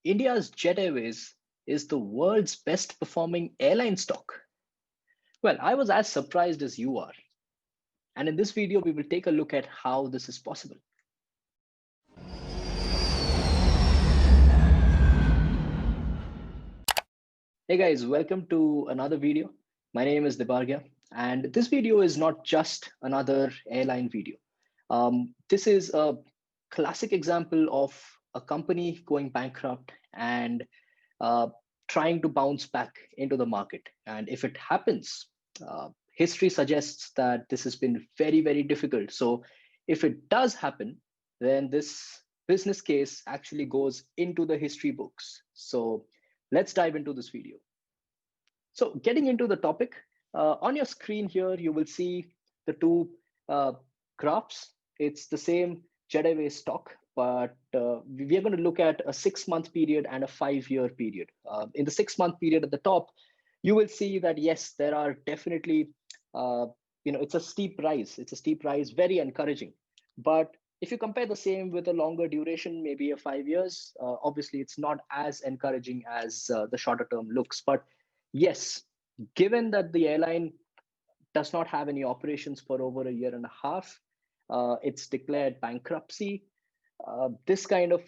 India's Jet Airways is the world's best performing airline stock. Well, I was as surprised as you are. And in this video, we will take a look at how this is possible. Hey guys, welcome to another video. My name is Dibargya, and this video is not just another airline video. This is a classic example of a company going bankrupt and uh, trying to bounce back into the market. And if it happens, history suggests that this has been very, very difficult. So if it does happen, then this business case actually goes into the history books. So let's dive into this video. So getting into the topic, on your screen here, you will see the two uh, graphs. It's the same Jetaway stock, but we are going to look at a 6-month period and a 5-year period. In the 6-month period at the top, you will see that yes, there are definitely, uh, it's a steep rise. It's a steep rise, very encouraging. But if you compare the same with a longer duration, maybe a 5 years, obviously it's not as encouraging as the shorter term looks. But yes, given that the airline does not have any operations for over a year and a half, it's declared bankruptcy. This kind of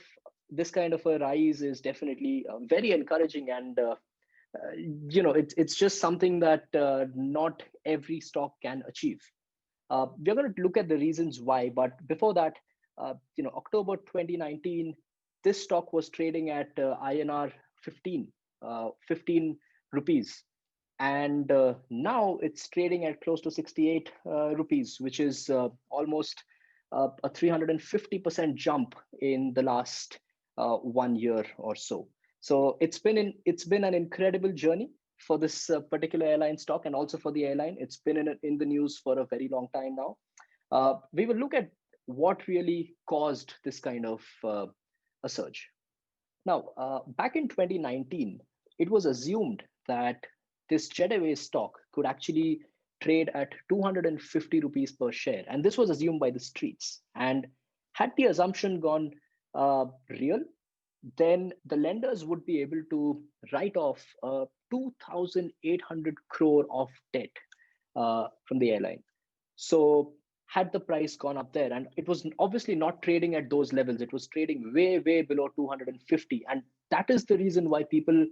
a rise is definitely very encouraging, and it's just something that not every stock can achieve. We're going to look at the reasons why, but before that, October 2019, this stock was trading at INR 15 rupees, and now it's trading at close to 68 rupees, which is almost a 350% jump in the last 1 year or so. So it's been an incredible journey for this particular airline stock, and also for the airline. It's been in the news for a very long time now. We will look at what really caused this kind of a surge. Now, back in 2019, it was assumed that this Jetaway stock could actually trade at 250 rupees per share. And this was assumed by the streets. And had the assumption gone real, then the lenders would be able to write off 2,800 crore of debt from the airline. So had the price gone up there, and it was obviously not trading at those levels, it was trading way, way below 250. And that is the reason why people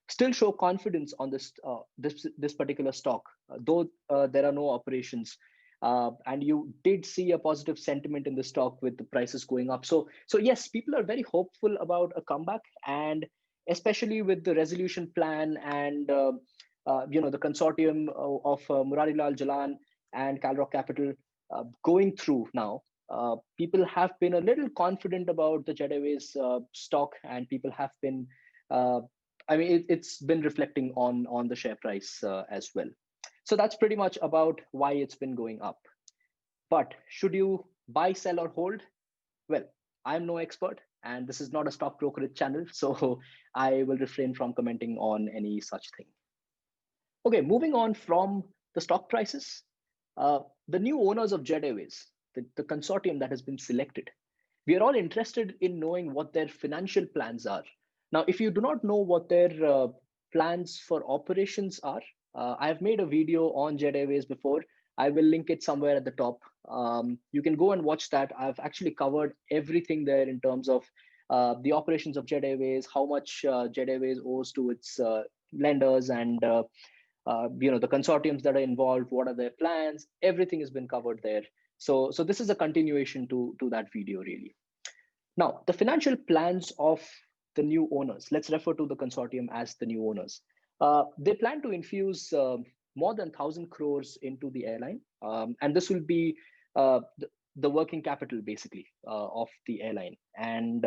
still show confidence on this particular stock, though there are no operations. And you did see a positive sentiment in the stock with the prices going up. So yes, people are very hopeful about a comeback, and especially with the resolution plan and the consortium of Murarilal Jalan and Calrock Capital going through now. People have been a little confident about the Jet Airways stock, and people have been uh, it's been reflecting on the share price as well. So that's pretty much about why it's been going up. But should you buy, sell, or hold? Well, I'm no expert, and this is not a stock brokerage channel, so I will refrain from commenting on any such thing. Okay, moving on from the stock prices, the new owners of Jet Airways, the consortium that has been selected, we are all interested in knowing what their financial plans are. Now, if you do not know what their plans for operations are, I have made a video on Jet Airways before. I will link it somewhere at the top. You can go and watch that. I've actually covered everything there in terms of the operations of Jet Airways, how much Jet Airways owes to its lenders, and the consortiums that are involved, what are their plans. Everything has been covered there. So this is a continuation to that video, really. Now, the financial plans of the new owners, let's refer to the consortium as the new owners. They plan to infuse more than 1,000 crores into the airline, and this will be the working capital, basically, of the airline. And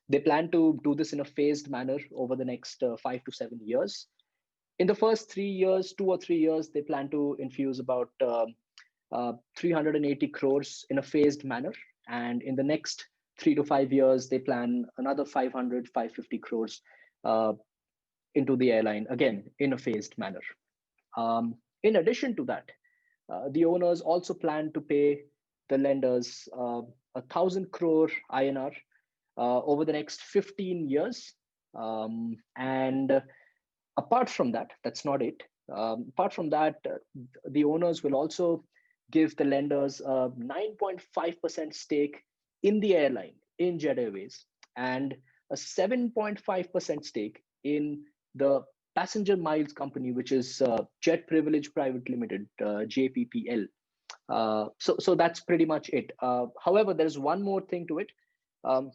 they plan to do this in a phased manner over the next 5 to 7 years. In the first 3 years, 2 or 3 years, they plan to infuse about 380 crores in a phased manner. And in the next 3 to 5 years, they plan another 500, 550 crores into the airline, again, in a phased manner. In addition to that, the owners also plan to pay the lenders 1,000 crore INR over the next 15 years. And apart from that, that's not it. Apart from that, the owners will also give the lenders a 9.5% stake in the airline, in Jet Airways, and a 7.5% stake in the passenger miles company, which is Jet Privilege Private Limited, JPPL. So that's pretty much it. However, there's one more thing to it. Um,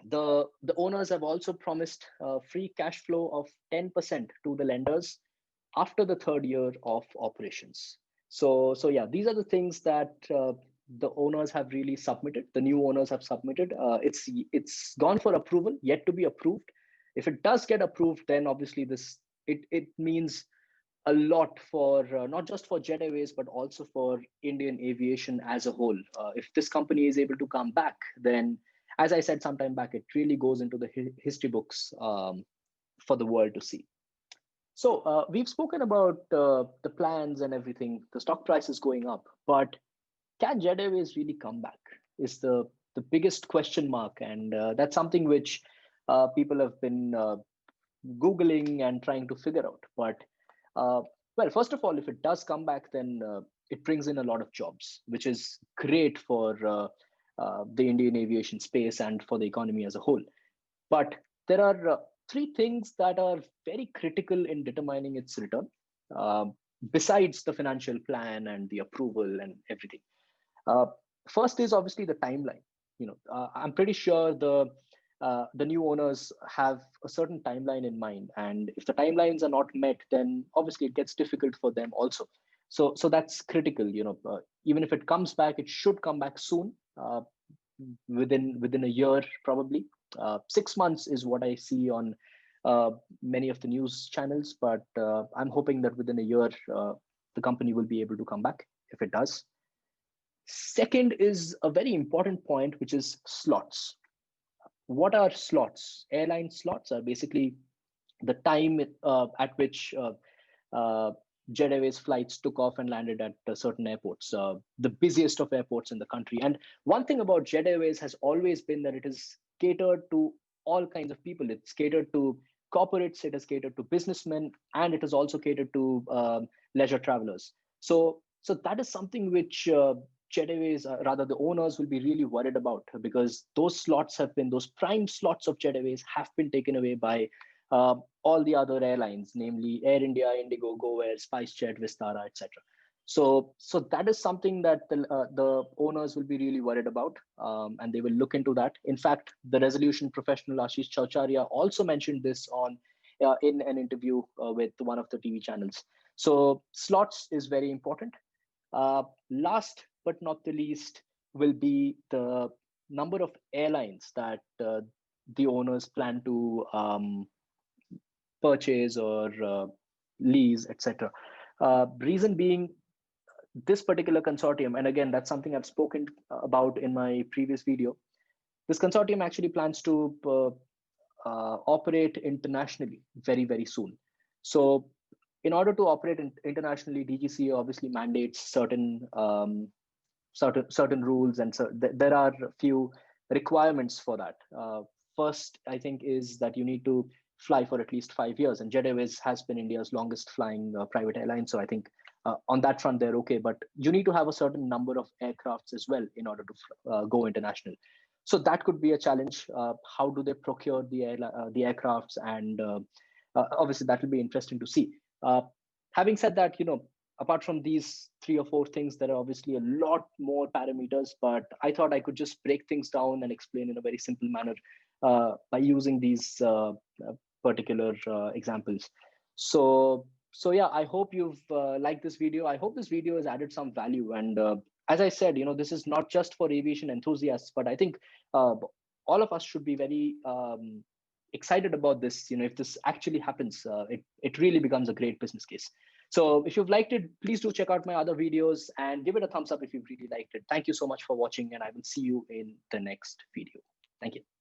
the owners have also promised free cash flow of 10% to the lenders after the third year of operations. So yeah, these are the things that the owners have really submitted. The new owners have submitted. It's gone for approval, yet to be approved. If it does get approved, then obviously it means a lot for not just for Jet Airways but also for Indian aviation as a whole. If this company is able to come back, then, as I said sometime back, it really goes into the history books for the world to see. So we've spoken about the plans and everything. The stock price is going up, but can Jet Airways really come back? Is the biggest question mark, and that's something which people have been Googling and trying to figure out. But well, first of all, if it does come back, then it brings in a lot of jobs, which is great for the Indian aviation space and for the economy as a whole. But there are three things that are very critical in determining its return, uh, besides the financial plan and the approval and everything. Uh, First is obviously the timeline. I'm pretty sure the new owners have a certain timeline in mind, and if the timelines are not met, then obviously it gets difficult for them also. So that's critical. Even if it comes back, it should come back soon, within a year probably. 6 months is what I see on many of the news channels, but I'm hoping that within a year the company will be able to come back if it does. Second is a very important point, which is slots. What are slots? Airline slots are basically the time at which Jet Airways flights took off and landed at certain airports, the busiest of airports in the country. And one thing about Jet Airways has always been that it is catered to all kinds of people. It's catered to corporates, it is catered to businessmen, and it is also catered to leisure travelers. So that is something which Jet Airways, rather the owners, will be really worried about, because those prime slots of Jet Airways have been taken away by all the other airlines, namely Air India, Indigo, GoAir, SpiceJet, Vistara, etc. So that is something that the owners will be really worried about, and they will look into that. In fact, the resolution professional Ashish Chaucharia also mentioned this on in an interview with one of the TV channels. So slots is very important. Last but not the least will be the number of airlines that the owners plan to purchase or lease, etc. Reason being, this particular consortium, and again, that's something I've spoken about in my previous video. This consortium actually plans to operate internationally very, very soon. So, in order to operate internationally, DGCA obviously mandates certain rules, and so there are a few requirements for that. First, I think, is that you need to fly for at least 5 years, and Jet Airways has been India's longest flying private airline. So I think on that front they're okay, but you need to have a certain number of aircrafts as well in order to go international. So that could be a challenge. How do they procure the aircrafts? And obviously that will be interesting to see. Having said that, apart from these three or four things, there are obviously a lot more parameters, but I thought I could just break things down and explain in a very simple manner by using these particular examples. So yeah, I hope you've liked this video. I hope this video has added some value. And as I said, this is not just for aviation enthusiasts, but I think all of us should be very excited about this. If this actually happens, it really becomes a great business case. So if you've liked it, please do check out my other videos and give it a thumbs up if you've really liked it. Thank you so much for watching, and I will see you in the next video. Thank you.